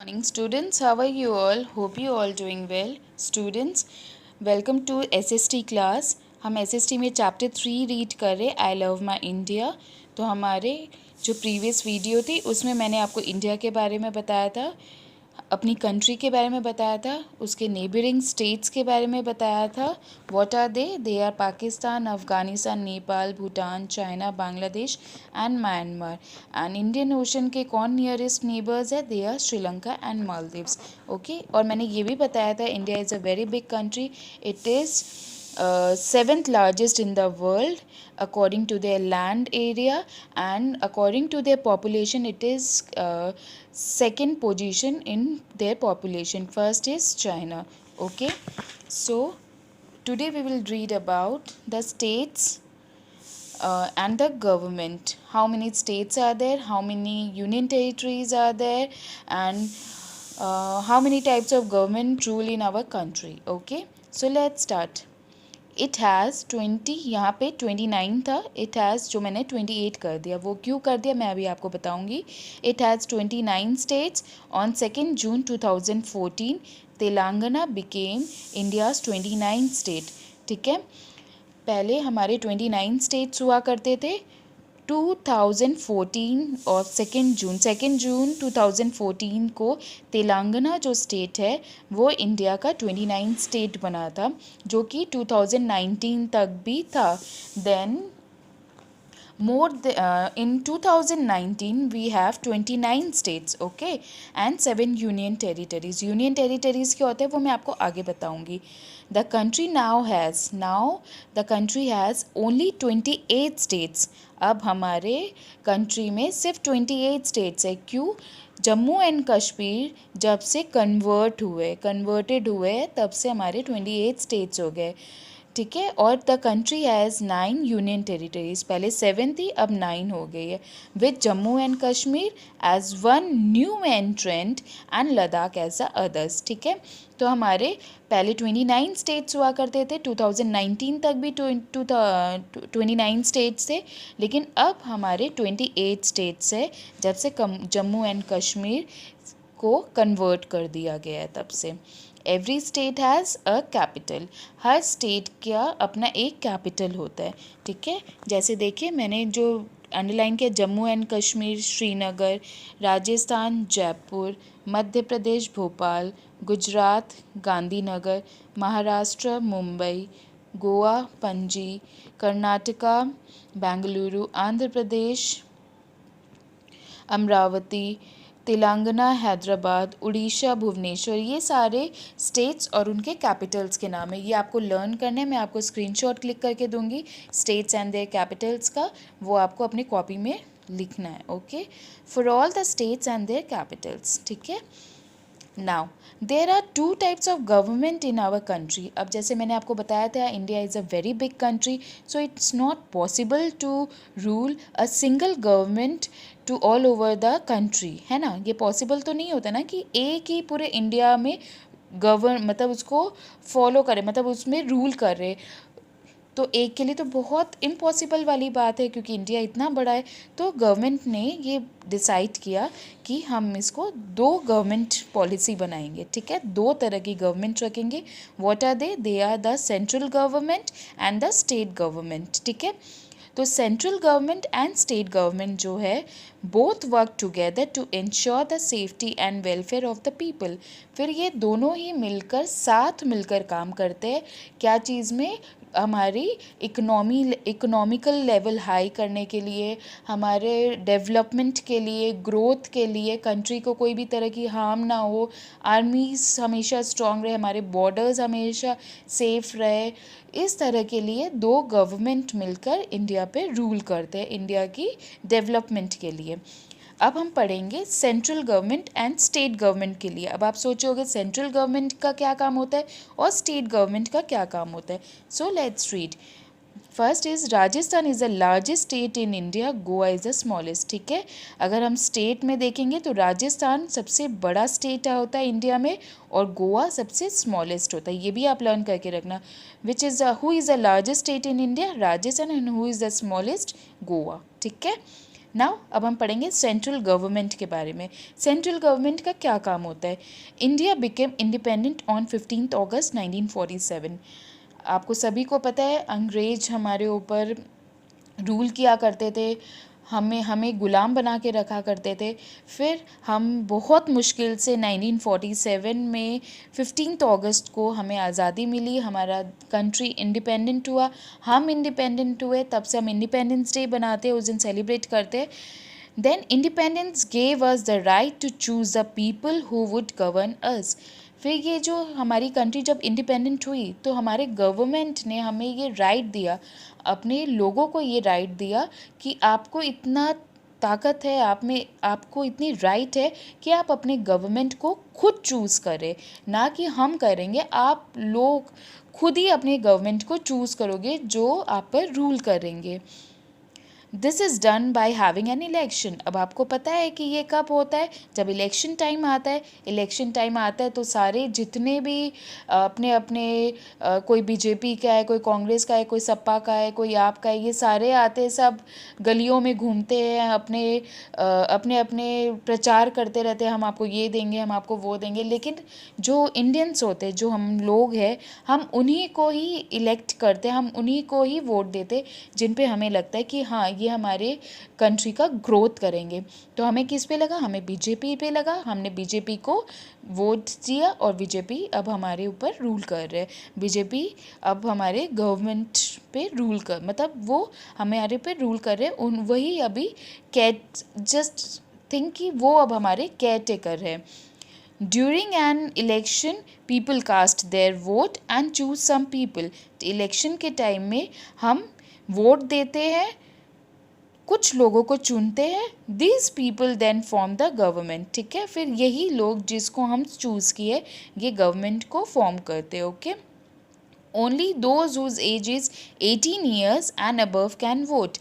Morning students, how are you all? Hope you all doing well. Students, welcome to SST class. हम SST में chapter 3 read कर रहे I love my India. तो हमारे जो previous video थी उसमें मैंने आपको इंडिया के बारे में बताया था, अपनी कंट्री के बारे में बताया था, उसके नेबरिंग स्टेट्स के बारे में बताया था। What are they are Pakistan, Afghanistan, Nepal, Bhutan, China, Bangladesh and Myanmar. And Indian ocean के कौन नियरेस्ट नेबर्स है? They are Sri Lanka and Maldives. Okay, और मैंने ये भी बताया था India is a very big country. It is seventh largest in the world according to their land area, and according to their population it is second position in their population. First is China. Okay, so today we will read about the states and the government. How many states are there, how many union territories are there, and how many types of government rule in our country. Okay, so let's start. It has 20, यहाँ पे 29 था, it has जो मैंने 28 कर दिया, वो क्यों कर दिया मैं अभी आपको बताऊँगी। It has 29 states. On 2 June 2014 Telangana became India's 29 state. ठीक है, पहले हमारे 29 स्टेट्स हुआ करते थे 2014 और 2 जून 2014 को तेलंगाना जो स्टेट है वो इंडिया का 29 स्टेट बना था, जो कि 2019 तक भी था। Then in 2019 we have 29 states, okay, and 7 union territories. Union territories क्या होते हैं वो मैं आपको आगे बताऊंगी। The country now the country has only 28 states. अब हमारे कंट्री में सिर्फ 28 स्टेट्स है। क्यों? जम्मू एंड कश्मीर जब से कन्वर्टेड हुए तब से हमारे 28 स्टेट्स हो गए। ठीक है, और the country has 9 union territories. पहले 7 थी, अब 9 हो गई है, with Jammu and Kashmir as one new entrant and Ladakh as the others. ठीक है, तो हमारे पहले 29 स्टेट्स हुआ करते थे, 2019 तक भी 29 स्टेट्स थे, लेकिन अब हमारे 28 स्टेट्स है जब से जम्मू एंड कश्मीर को कन्वर्ट कर दिया गया है तब से। Every state has a capital. Her state का अपना एक कैपिटल होता है। ठीक है, जैसे देखिए मैंने जो अंडरलाइन किया, जम्मू एंड कश्मीर श्रीनगर, राजस्थान जयपुर, मध्य प्रदेश भोपाल, गुजरात गांधीनगर, महाराष्ट्र मुंबई, गोवा पणजी, कर्नाटका बेंगलुरु, आंध्र प्रदेश अमरावती, तेलंगाना हैदराबाद, उड़ीसा भुवनेश्वर। ये सारे स्टेट्स और उनके कैपिटल्स के नाम है। ये आपको लर्न करने मैं आपको स्क्रीनशॉट क्लिक करके दूंगी स्टेट्स एंड देयर कैपिटल्स का, वो आपको अपनी कॉपी में लिखना है। Okay, for all the states and their capitals. ठीक है, now there are 2 types of government in our country. अब जैसे मैंने आपको बताया था India is a very big country, so it's not possible to rule a single government to all over the country, है ना। ये पॉसिबल तो नहीं होता ना कि एक ही पूरे इंडिया में मतलब उसको फॉलो करे, मतलब उसमें रूल कर रहे, तो एक के लिए तो बहुत इम्पॉसिबल वाली बात है, क्योंकि इंडिया इतना बड़ा है। तो गवर्नमेंट ने ये डिसाइड किया कि हम इसको 2 गवर्नमेंट पॉलिसी बनाएंगे। ठीक है, 2 तरह की गवर्नमेंट रखेंगे। What are they are the central government and the state government. ठीक है, तो central government and state government जो है both work together to ensure the safety and welfare of the people. फिर ये दोनों ही मिलकर साथ मिलकर काम करते हैं। क्या चीज़ में? हमारी इकोनॉमिकल लेवल हाई करने के लिए, हमारे डेवलपमेंट के लिए, ग्रोथ के लिए, कंट्री को कोई भी तरह की हार्म ना हो, आर्मीज हमेशा स्ट्रांग रहे, हमारे बॉर्डर्स हमेशा सेफ रहे। इस तरह के लिए 2 गवर्नमेंट मिलकर इंडिया पे रूल करते हैं, इंडिया की डेवलपमेंट के लिए। अब हम पढ़ेंगे central government and state government के लिए। अब आप सोचोगे सेंट्रल गवर्नमेंट का क्या काम होता है और स्टेट गवर्नमेंट का क्या काम होता है। So let's read. First is Rajasthan is the largest state in India, Goa is the smallest. ठीक है, अगर हम स्टेट में देखेंगे तो राजस्थान सबसे बड़ा स्टेट होता है इंडिया में और गोवा सबसे स्मॉलेस्ट होता है। ये भी आप लर्न करके रखना। Which is who is the largest state in India? Rajasthan. And who is the smallest? Goa. ठीक है, नाउ अब हम पढ़ेंगे सेंट्रल गवर्नमेंट के बारे में। सेंट्रल गवर्नमेंट का क्या काम होता है। इंडिया बिकेम इंडिपेंडेंट ऑन 15 अगस्त 1947। आपको सभी को पता है अंग्रेज हमारे ऊपर रूल किया करते थे, हमें हमें गुलाम बना के रखा करते थे। फिर हम बहुत मुश्किल से 1947 में 15 अगस्त को हमें आज़ादी मिली, हमारा कंट्री इंडिपेंडेंट हुआ, हम इंडिपेंडेंट हुए, तब से हम इंडिपेंडेंस डे बनाते हैं, उस दिन सेलिब्रेट करते हैं। Then independence gave us the right to choose the people who would govern us. फिर ये जो हमारी कंट्री जब इंडिपेंडेंट हुई तो हमारे गवर्नमेंट ने हमें ये राइट दिया, अपने लोगों को ये राइट दिया कि आपको इतना ताकत है, आप में आपको इतनी राइट है कि आप अपने गवर्नमेंट को खुद चूज़ करें, ना कि हम करेंगे। आप लोग खुद ही अपने गवर्नमेंट को चूज़ करोगे जो आप पर रूल करेंगे। This is done by having an election. अब आपको पता है कि ये कब होता है, जब इलेक्शन टाइम आता है। इलेक्शन टाइम आता है तो सारे जितने भी अपने अपने कोई बीजेपी का है, कोई कांग्रेस का है, कोई सपा का है, कोई आप का है, ये सारे आते हैं, सब गलियों में घूमते हैं, अपने अपने प्रचार करते रहते हैं, हम आपको ये देंगे, हम आपको वो देंगे। लेकिन जो इंडियंस होते हैं, जो हम लोग हैं, हम उन्हीं को ही इलेक्ट करते हैं, हम उन्हीं को ही वोट देते जिन पे हमें लगता है कि हाँ ये हमारे कंट्री का ग्रोथ करेंगे। तो हमें किस पे लगा, हमें बीजेपी पे लगा, हमने बीजेपी को वोट दिया और बीजेपी अब हमारे ऊपर रूल कर रहे हैं। बीजेपी अब हमारे गवर्नमेंट पे रूल कर, मतलब वो हमारे पे रूल कर रहे हैं, उन वही अभी कैट जस्ट थिंक कि वो अब हमारे केयर टेकर है। During an election people cast their vote and choose some people. Election के टाइम में हम वोट देते हैं, कुछ लोगों को चुनते हैं, this people then form the government. ठीक है, फिर यही लोग जिसको हम चूज़ किए ये गवर्नमेंट को फॉर्म करते हैं। Okay, only those whose age is 18 years and above can vote.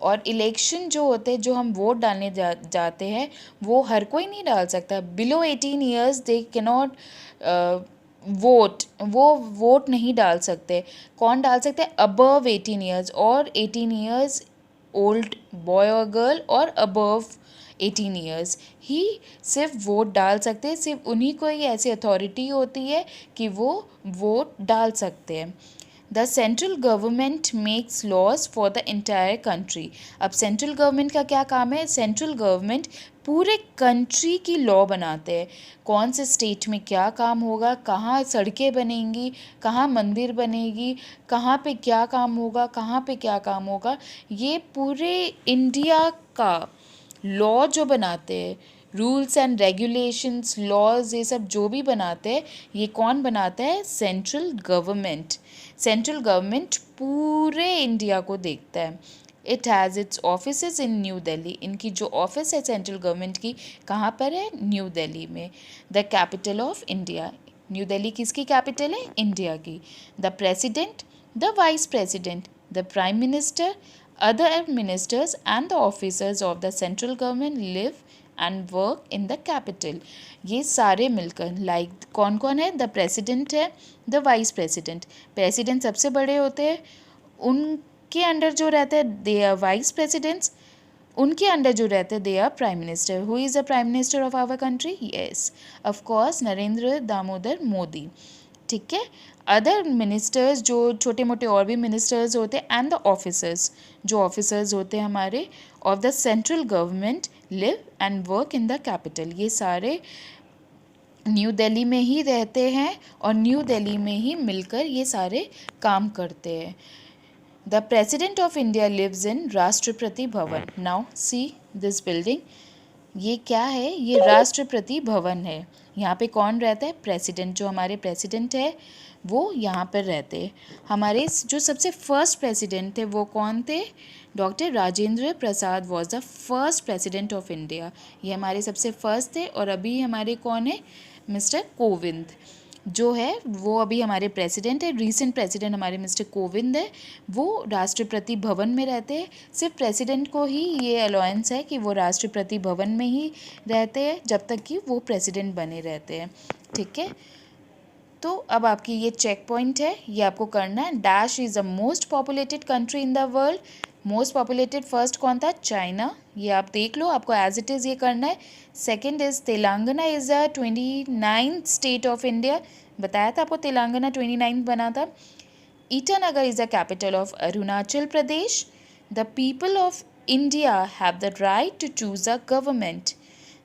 और इलेक्शन जो होते हैं, जो हम वोट डालने जाते हैं, वो हर कोई नहीं डाल सकता। Below 18 years they can not vote, वो वोट नहीं डाल सकते। कौन डाल सकते हैं, अबव 18 ईयर्स, और 18 ईयर्स ओल्ड बॉय और गर्ल और अबव 18 ईयर्स ही सिर्फ वोट डाल सकते हैं। सिर्फ उन्हीं को ही ऐसी अथॉरिटी होती है कि वो वोट डाल सकते हैं। The central government makes laws for the entire country. अब सेंट्रल गवर्नमेंट का क्या काम है, सेंट्रल गवर्नमेंट पूरे कंट्री की लॉ बनाते हैं। कौन से स्टेट में क्या काम होगा, कहाँ सड़कें बनेंगी, कहाँ मंदिर बनेगी, कहाँ पे क्या काम होगा, कहाँ पे क्या काम होगा, ये पूरे इंडिया का लॉ जो बनाते हैं, रूल्स एंड रेगुलेशंस, लॉज, ये सब जो भी बनाते हैं, ये कौन बनाता है, सेंट्रल गवर्नमेंट। सेंट्रल गवर्नमेंट पूरे इंडिया को देखता है। It has its offices in New Delhi. इनकी जो ऑफिस है सेंट्रल गवर्नमेंट की, कहाँ पर है, न्यू दिल्ली में। The capital of India, new Delhi किसकी कैपिटल है, इंडिया की। The president, the vice president, the prime minister, other ministers and the officers of the central government live and work in the capital। ये सारे मिलकर like कौन कौन है, the president है, द वाइस प्रेसिडेंट। प्रेसिडेंट सबसे बड़े होते हैं, उनके अंडर जो रहते हैं दे आर वाइस प्रेसिडेंट्स, उनके अंडर जो रहते हैं they are prime minister. Who is the prime minister of our country, yes of course Narendra Damodar Modi. ठीक है, अदर मिनिस्टर्स जो छोटे मोटे और भी मिनिस्टर्स होते हैं, एंड द ऑफिसर्स, जो ऑफिसर्स होते हैं हमारे of the central government live and work in the capital. ये सारे न्यू दिल्ली में ही रहते हैं और न्यू दिल्ली में ही मिलकर ये सारे काम करते हैं। The president of India lives in Rashtrapati Bhavan. Now see this building, ये क्या है, ये राष्ट्रपति भवन है। यहाँ पे कौन रहता है, प्रेसिडेंट। जो हमारे प्रेसिडेंट है वो यहाँ पर रहते हैं। हमारे जो सबसे फर्स्ट प्रेसिडेंट थे वो कौन थे, doctor Rajendra Prasad was the first president of India. ये हमारे सबसे फर्स्ट थे। और अभी हमारे कौन है, मिस्टर कोविंद जो है वो अभी हमारे प्रेसिडेंट है। रीसेंट प्रेसिडेंट हमारे मिस्टर कोविंद है, वो राष्ट्रपति भवन में रहते हैं। सिर्फ प्रेसिडेंट को ही ये अलाउंस है कि वो राष्ट्रपति भवन में ही रहते हैं जब तक कि वो प्रेसिडेंट बने रहते हैं। ठीक है, तो अब आपकी ये चेक पॉइंट है, ये आपको करना है। Dash is the most populated country in the world, most populated first कौन था? चाइना। ये आप देख लो, आपको एज इट इज़ ये करना है। Second is Telangana is the 29th state of India. बताया था आपको तेलंगाना 29th बना था। Itanagar is the capital of Arunachal Pradesh. The people of India have the right to choose a government.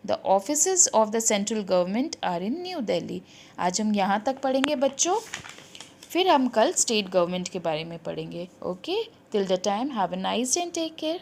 The offices of the central government are in New Delhi. आज हम यहाँ तक पढ़ेंगे बच्चों, फिर हम कल स्टेट गवर्नमेंट के बारे में पढ़ेंगे। Okay, till the time have a nice day and take care.